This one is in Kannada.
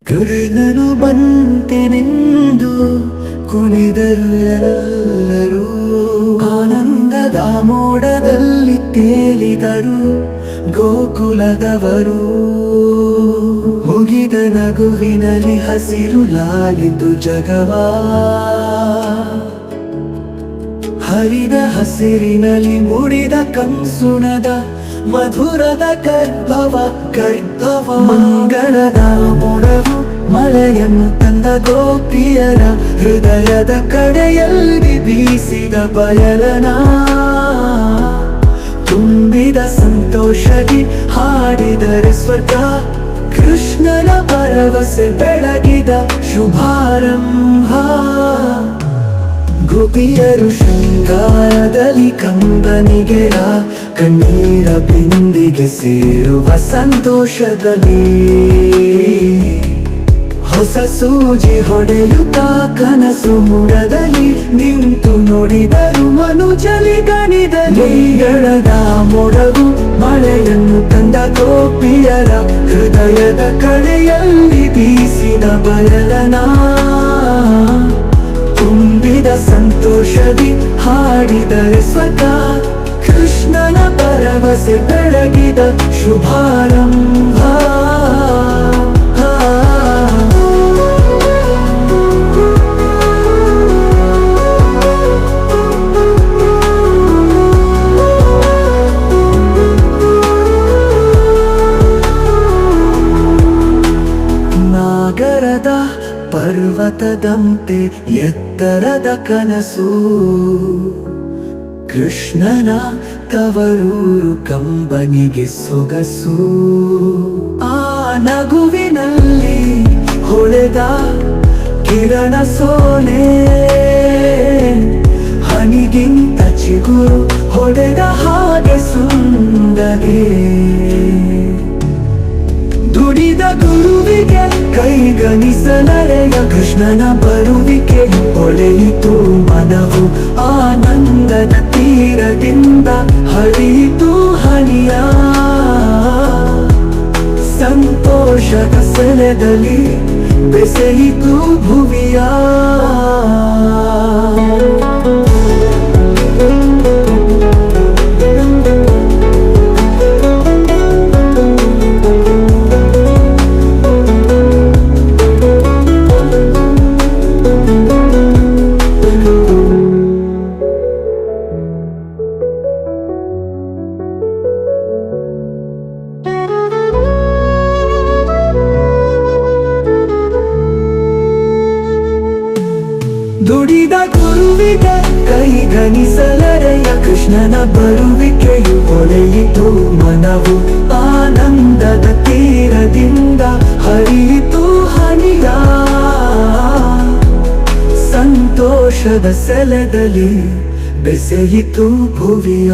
ಕೃಷ್ಣನು ಬಂತೆನೆಂದು ಕುಣಿದರು ಎಲ್ಲರೂ, ಆನಂದದ ಮೋಡದಲ್ಲಿ ತೇಲಿದರು ಗೋಕುಲದವರು. ಮುಗಿದ ನಗುವಿನಲ್ಲಿ ಹಸಿರು ಲಾಲಿತು ಜಗವಾ, ಹರಿದ ಹಸಿರಿನಲ್ಲಿ ಮುಡಿದ ಕಂಸುಣದ ಮಧುರದ ಗರ್ಭವ. ಮಂಗಳದ ಮೊಡವು ಮಳೆಯನ್ನು ತಂದ ಗೋಪಿಯರ ಹೃದಯದ ಕಡೆಯಲ್ಲಿ ಬೀಸಿದ ಬಯಲನ. ತುಂಬಿದ ಸಂತೋಷದಿ ಹಾಡಿದರೆ ಸ್ವರ್ಗ, ಕೃಷ್ಣನ ಭರವಸೆ ಬೆಳಗಿದ ಶುಭಾರಂಭ. ಗೋಪಿಯರು ಶೃಂಗಾರದಲ್ಲಿ ಕಂಬನಿಗೆರ, ಕಣ್ಣೀರ ಬಿಂದಿಗೆ ಸೇರುವ ಸಂತೋಷದಲ್ಲಿ. ಹೊಸ ಸೂಜಿ ಹೊಡೆಯುತ್ತಾ ಕನಸು ಮುಡದಲ್ಲಿ ನಿಂತು ನೋಡಿದರು ಮನುಜಲಿ ಗಣಿದಲ್ಲಿ. ಗಳದ ಮೊಡಗು ಮಳೆಯನ್ನು ತಂದ ಗೋಪಿಯರ ಹೃದಯದ ಕಡೆಯಲ್ಲಿ ಬೀಸಿದ ಬಯಲನ. ತುಂಬಿದ ಸಂತೋಷದಿ ಹಾಡಿದರೆ ಸ್ವರ್ಗ, ಕೃಷ್ಣನ ಭರವಸೆ ಬೆಳಗಿದ ಶುಭಾರಂಭ. ನಾಗರದ ಪರ್ವತದಂತೆ ಎತ್ತರದ ಕನಸು, ಕೃಷ್ಣನ ತವರೂರು ಕಂಬನಿಗೆ ಸೊಗಸು. ಆ ನಗುವಿನಲ್ಲಿ ಹೊಳೆದ ಕಿರಣ ಸೋನೆ, ಹನಿಗಿಂತ ಚಿಗುರು ಹೊಡೆದ ಹಾಗೆ ಸುಂದರಿ. ದುಡಿದ ಗುರುವಿಗೆ ಕೈಗಣಿಸಲರೆಯ ಕೃಷ್ಣನ ಬರುವಿಕೆಯು ಹೊಳೆಯಿತು ಮನವು. ಆನಂದದ ತೀರದಿಂದ ಹರಿಯಿತು ಹನಿಯ, ಸಂತೋಷದ ಸೆಲೆದಲ್ಲಿ ಬೆಸೆಯಿತು ಭುವಿಯ. ದುಡಿದ ಗುರುವಿಗೆ ಕೈಗಣಿಸಲರೆಯ ಕೃಷ್ಣನ ಬರುವಿಕೆಯು ಹೊಳೆಯಿತು ಮನವು. ಆನಂದದ ತೀರದಿಂದ ಹರಿಯಿತು ಹನಿಯ, ಸಂತೋಷದ ಸೆಲೆದಲ್ಲಿ ಬೆಸೆಯಿತು ಭುವಿಯ.